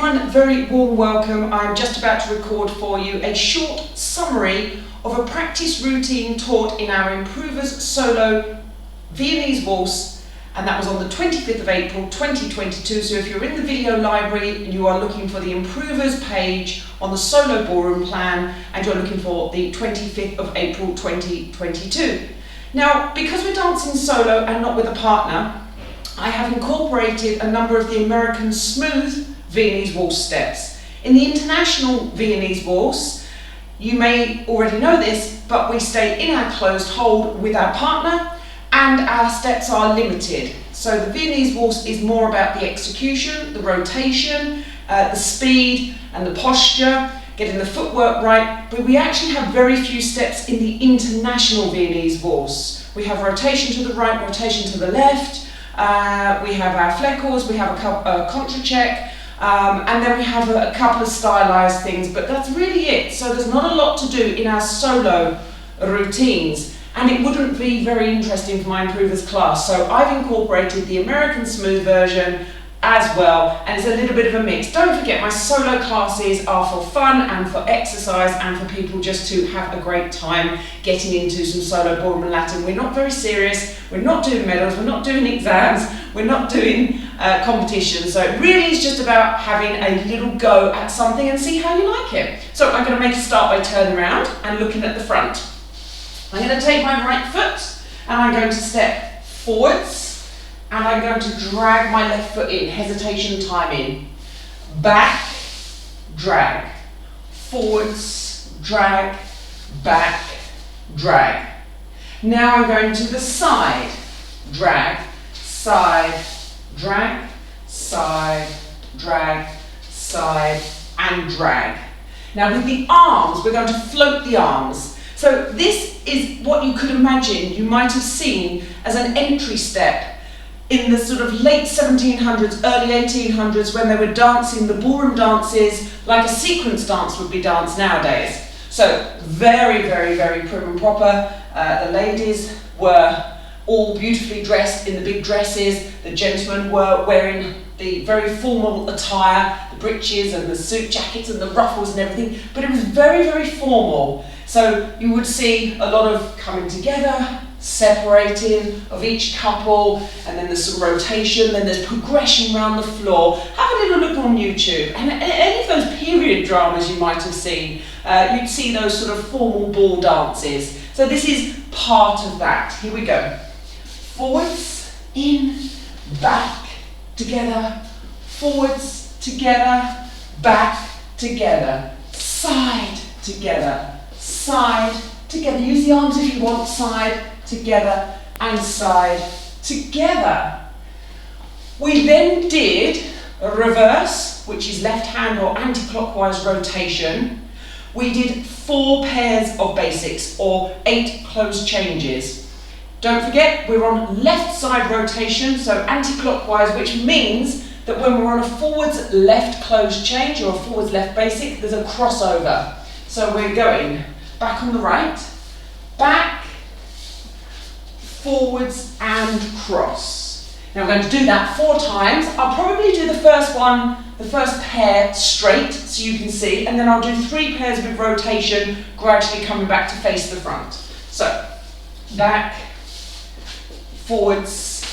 everyone, very warm welcome. I'm just about to record for you a short summary of a practice routine taught in our Improvers Solo Viennese Waltz, and that was on the 25th of April 2022. So if you're in the video library and you are looking for the Improvers page on the Solo Ballroom plan and you're looking for the 25th of April 2022. Now, because we're dancing solo and not with a partner, I have incorporated a number of the American smooth Viennese Waltz steps. In the international Viennese Waltz, you may already know this, but we stay in our closed hold with our partner and our steps are limited. So the Viennese Waltz is more about the execution, the rotation, the speed and the posture, getting the footwork right, but we actually have very few steps in the international Viennese Waltz. We have rotation to the right, rotation to the left, we have our fleckles, we have a contra check, and then we have a couple of stylized things, but that's really it. So there's not a lot to do in our solo routines, and it wouldn't be very interesting for my Improvers class. So I've incorporated the American smooth version as well, and it's a little bit of a mix. Don't forget, my solo classes are for fun and for exercise and for people just to have a great time getting into some solo Ballroom Latin. We're not very serious, we're not doing medals, we're not doing exams, we're not doing competitions. So it really is just about having a little go at something and see how you like it. So I'm going to make a start by turning around and looking at the front. I'm going to take my right foot and I'm going to step forwards. And I'm going to drag my left foot in, hesitation time in. Back, drag. Forwards, drag, back, drag. Now I'm going to the side, drag, side, drag, side, drag, side, and drag. Now with the arms, we're going to float the arms. So this is what you could imagine you might have seen as an entry step in the sort of late 1700s, early 1800s, when they were dancing the ballroom dances like a sequence dance would be danced nowadays. So very, very, very prim and proper. The ladies were all beautifully dressed in the big dresses. The gentlemen were wearing the very formal attire, the breeches and the suit jackets and the ruffles and everything, but it was very, very formal. So you would see a lot of coming together, separating of each couple, and then there's some rotation, then there's progression around the floor. Have a little look on YouTube, and any of those period dramas you might have seen, you'd see those sort of formal ball dances. So this is part of that. Here we go. Forwards, in, back, together, forwards, together, back, together, side, together, side, together. Use the arms if you want, side, together, and side, together. We then did a reverse, which is left hand or anti-clockwise rotation. We did 4 pairs of basics, or 8 closed changes. Don't forget, we're on left side rotation, so anti-clockwise, which means that when we're on a forwards left closed change or a forwards left basic, there's a crossover. So we're going back on the right, back, forwards and cross. Now we're going to do that 4 times. I'll probably do the first one, the first pair straight so you can see, and then I'll do 3 pairs with rotation, gradually coming back to face the front. So back, forwards,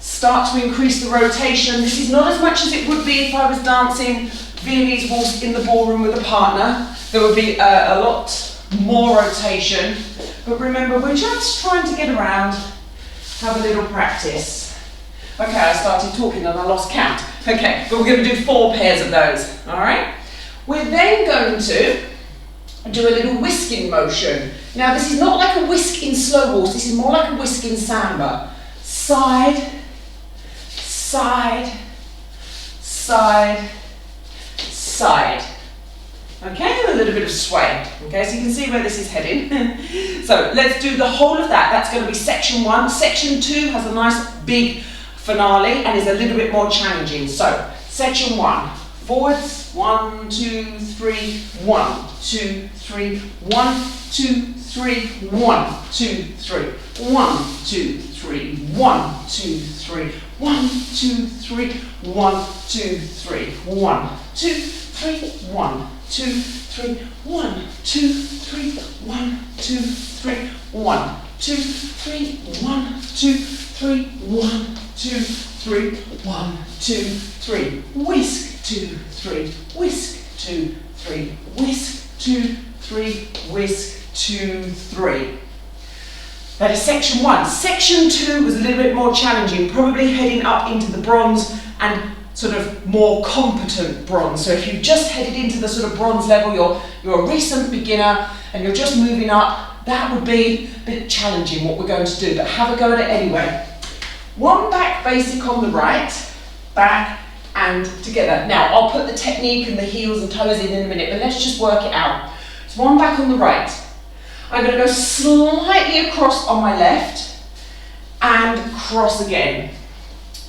start to increase the rotation. This is not as much as it would be if I was dancing Viennese Waltz in the ballroom with a partner. There would be a lot more rotation, but remember, we're just trying to get around, have a little practice. Okay, I started talking and I lost count. Okay, but we're going to do 4 pairs of those, all right? We're then going to do a little whisking motion. Now, this is not like a whisk in slow waltz, this is more like a whisk in samba. Side, side, side, side. Okay, and a little bit of sway. Okay, so you can see where this is heading. So let's do the whole of that. That's going to be section 1. Section 2 has a nice big finale and is a little bit more challenging. So section 1, forwards, 1, 2, 3, 1, 2, 3, 1, 2, 3, 1, 2, 3, 1, 2, 3, 1, 2, 3, 1, 2, 3, 1, 2, 3, 1, 2, 3, 1, 2, 3, 1, 2, 3, 1, 2, 3, 1, 2, 3, 1, 2, 3, 1, 2, 3, 1, 2, 3, whisk, 2, 3, whisk, 2, 3, whisk, 2, 3, whisk, 2, 3. That is section 1. Section 2 was a little bit more challenging, probably heading up into the bronze and sort of more competent bronze. So if you've just headed into the sort of bronze level, you're a recent beginner and you're just moving up, that would be a bit challenging what we're going to do, but have a go at it anyway. 1 back basic on the right, back and together. Now I'll put the technique and the heels and toes in a minute, but let's just work it out. So 1 back on the right. I'm going to go slightly across on my left and cross again.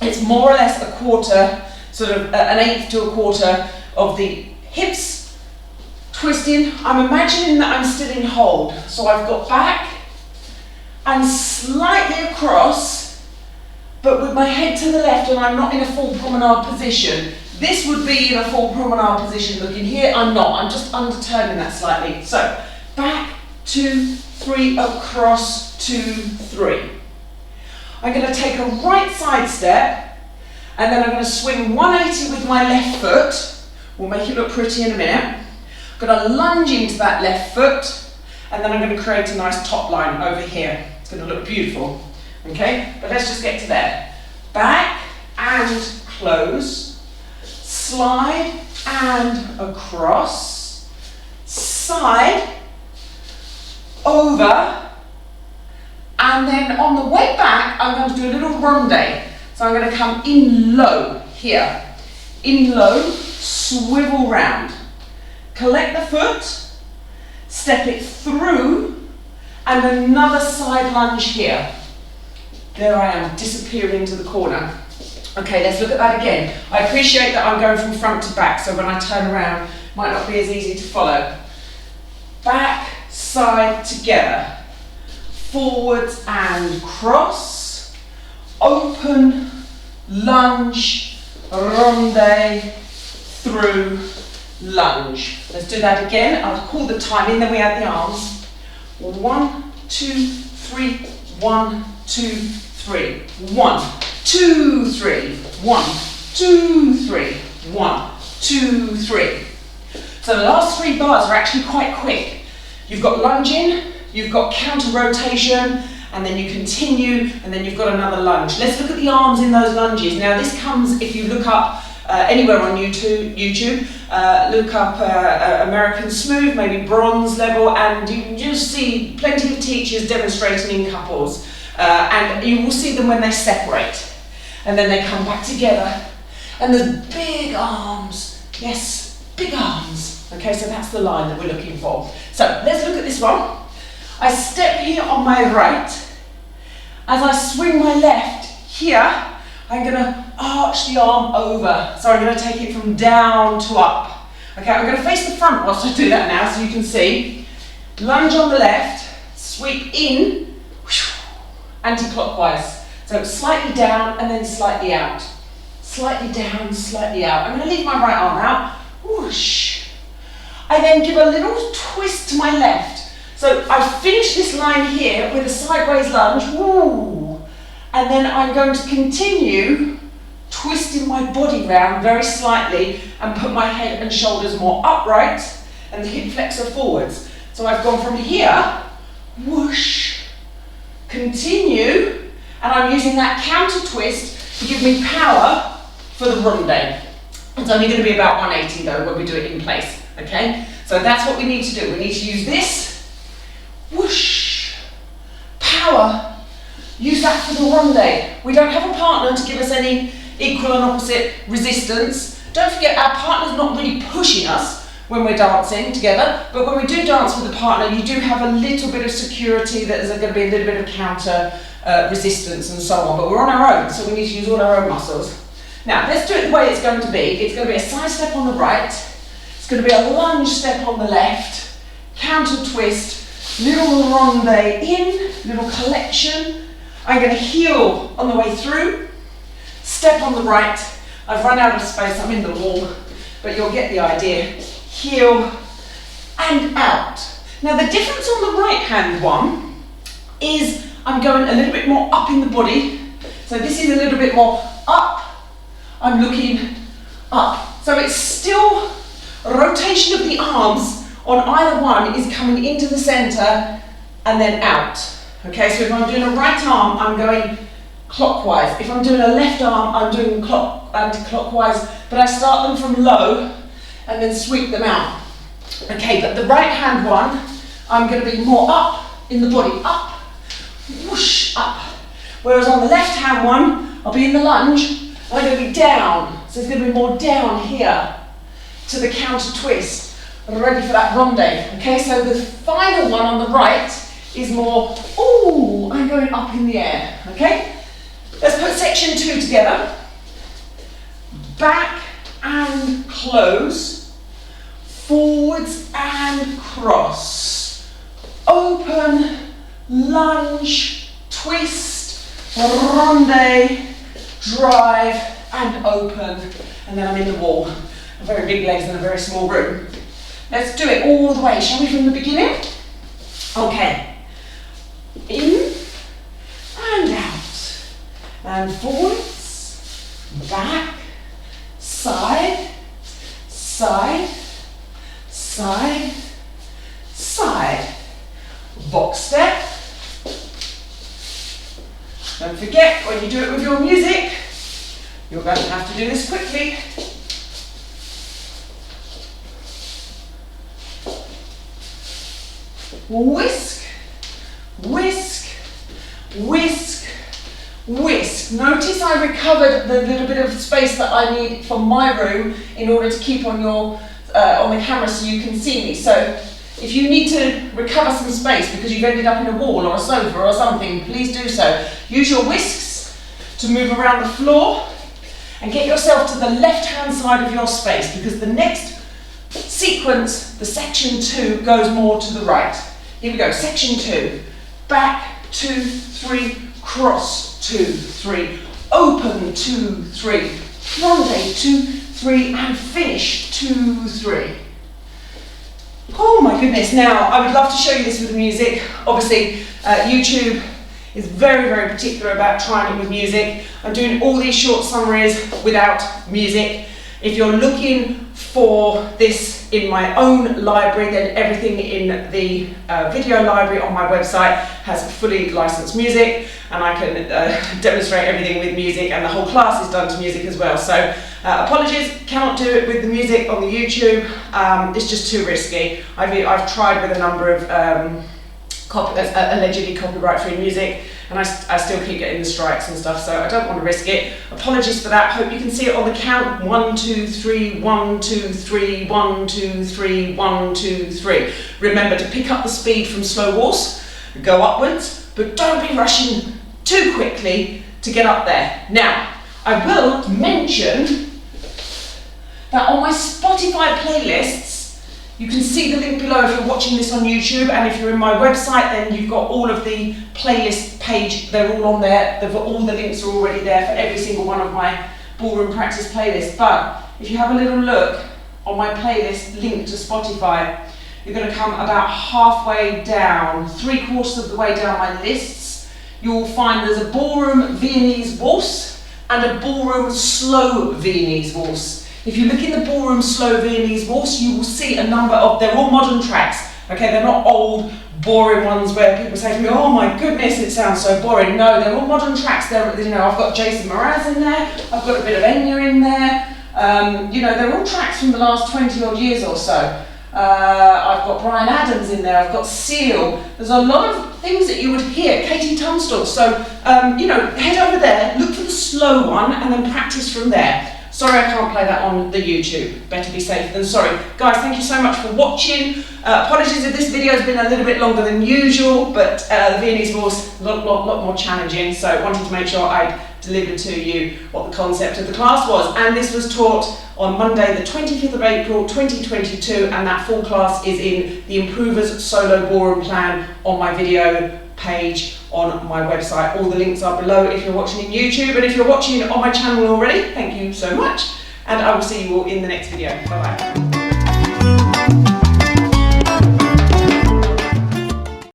It's more or less a quarter, sort of an eighth to a quarter of the hips twisting. I'm imagining that I'm still in hold. So I've got back and slightly across, but with my head to the left and I'm not in a full promenade position. This would be in a full promenade position looking here. I'm not, I'm just underturning that slightly. So back, 2, 3, across, 2, 3. I'm going to take a right side step and then I'm going to swing 180 with my left foot. We'll make it look pretty in a minute. I'm going to lunge into that left foot and then I'm going to create a nice top line over here. It's going to look beautiful. Okay, but let's just get to there. Back and close, slide and across, side, over, and then on the way back I'm going to do a little ronde. So I'm going to come in low here, in low, swivel round, collect the foot, step it through, and another side lunge here. There I am, disappearing into the corner. Okay, let's look at that again. I appreciate that I'm going from front to back, so when I turn around, it might not be as easy to follow. Back, side, together. Forwards and cross. Open, lunge, ronde, through, lunge. Let's do that again. I'll call the time in, then we add the arms. 1, 2, 3, 1, 2, 3. 1, 2, 3. 1, 2, 3. 1, 2, 3. So the last 3 bars are actually quite quick. You've got lunging, you've got counter rotation, and then you continue, and then you've got another lunge. Let's look at the arms in those lunges. Now this comes, if you look up anywhere on YouTube, look up American Smooth, maybe bronze level, and you just see plenty of teachers demonstrating in couples. And you will see them when they separate, and then they come back together, and there's big arms. Yes, big arms. Okay, so that's the line that we're looking for. So let's look at this one. I step here on my right. As I swing my left here, I'm going to arch the arm over. So I'm going to take it from down to up. Okay, I'm going to face the front whilst I do that now so you can see. Lunge on the left, sweep in, anti-clockwise. So slightly down and then slightly out. Slightly down, slightly out. I'm going to leave my right arm out. Whoosh. I then give a little twist to my left. So I finish this line here with a sideways lunge. Woo. And then I'm going to continue twisting my body round very slightly and put my head and shoulders more upright and the hip flexor forwards. So I've gone from here, whoosh, continue, and I'm using that counter twist to give me power for the ronde. It's only going to be about 180 though when we do it in place, okay? So that's what we need to do. We need to use this, whoosh, power. Use that for the ronde. We don't have a partner to give us any equal and opposite resistance. Don't forget, our partner's not really pushing us when we're dancing together, but when we do dance with a partner, you do have a little bit of security, that there's going to be a little bit of counter resistance and so on, but we're on our own, so we need to use all our own muscles. Now, let's do it the way it's going to be. It's going to be a side step on the right, it's going to be a lunge step on the left, counter twist, little ronde in, little collection. I'm going to heel on the way through, step on the right. I've run out of space, I'm in the wall, but you'll get the idea. Heel and out. Now the difference on the right hand one is I'm going a little bit more up in the body. So this is a little bit more up, I'm looking up. So it's still a rotation of the arms on either one is coming into the center and then out. Okay, so if I'm doing a right arm, I'm going clockwise. If I'm doing a left arm, I'm doing anti-clockwise, but I start them from low and then sweep them out. Okay, but the right hand one, I'm going to be more up in the body, up, whoosh, up. Whereas on the left hand one, I'll be in the lunge, and I'm going to be down. So it's going to be more down here to the counter twist, ready for that ronde. Okay, so the final one on the right is more, ooh, I'm going up in the air. Okay, let's put section 2 together. Back and close, forwards and cross, open, lunge, twist, ronde, drive and open, and then I'm in the wall. Very big legs in a very small room. Let's do it all the way, shall we, from the beginning? Okay. In and out. And forwards, back, side, side, side, side. Box step. Don't forget, when you do it with your music, you're going to have to do this quickly. Whisk, whisk, whisk, whisk. Notice I recovered the little bit of space that I need from my room in order to keep on your on the camera so you can see me. So if you need to recover some space because you've ended up in a wall or a sofa or something, please do so. Use your whisks to move around the floor and get yourself to the left-hand side of your space, because the next sequence, the section 2, goes more to the right. Here we go, section 2. Back, 2, 3, cross, 2, 3, open, 2, 3, ronde, 2, 3, and finish, 2, 3. Oh my goodness, now I would love to show you this with music. Obviously, YouTube is very, very particular about trying it with music. I'm doing all these short summaries without music. If you're looking for this in my own library, then everything in the video library on my website has fully licensed music, and I can demonstrate everything with music, and the whole class is done to music as well. So apologies, cannot do it with the music on the YouTube. It's just too risky. I've tried with a number of allegedly copyright-free music, and I still keep getting the strikes and stuff, so I don't want to risk it. Apologies for that. Hope you can see it on the count. 1, 2, 3, 1, 2, 3, 1, 2, 3, 1, 2, 3. Remember to pick up the speed from slow waltz, go upwards, but don't be rushing too quickly to get up there. Now, I will mention that on my Spotify playlists, you can see the link below if you're watching this on YouTube, and if you're in my website, then you've got all of the playlist page. They're all on there. All the links are already there for every single one of my ballroom practice playlists. But if you have a little look on my playlist link to Spotify, you're going to come about halfway down, 3/4 of the way down my lists. You'll find there's a ballroom Viennese Waltz and a ballroom slow Viennese Waltz. If you look in the ballroom slow Viennese Waltz, you will see a number of, they're all modern tracks, okay? They're not old, boring ones where people say to me, oh my goodness, it sounds so boring. No, they're all modern tracks. They're, you know, I've got Jason Mraz in there, I've got a bit of Enya in there. You know, they're all tracks from the last 20 odd years or so. I've got Brian Adams in there, I've got Seal. There's a lot of things that you would hear, Katie Tunstall. So, you know, head over there, look for the slow one, and then practice from there. Sorry I can't play that on the YouTube. Better be safe than sorry. Guys, thank you so much for watching. Apologies if this video has been a little bit longer than usual, but the Viennese Waltz a lot more challenging, so I wanted to make sure I'd delivered to you what the concept of the class was. And this was taught on Monday the 25th of April 2022, and that full class is in the Improvers Solo Ballroom Plan on my video page on my website. All the links are below if you're watching in YouTube, and if you're watching on my channel already, thank you so much, and I will see you all in the next video. Bye bye.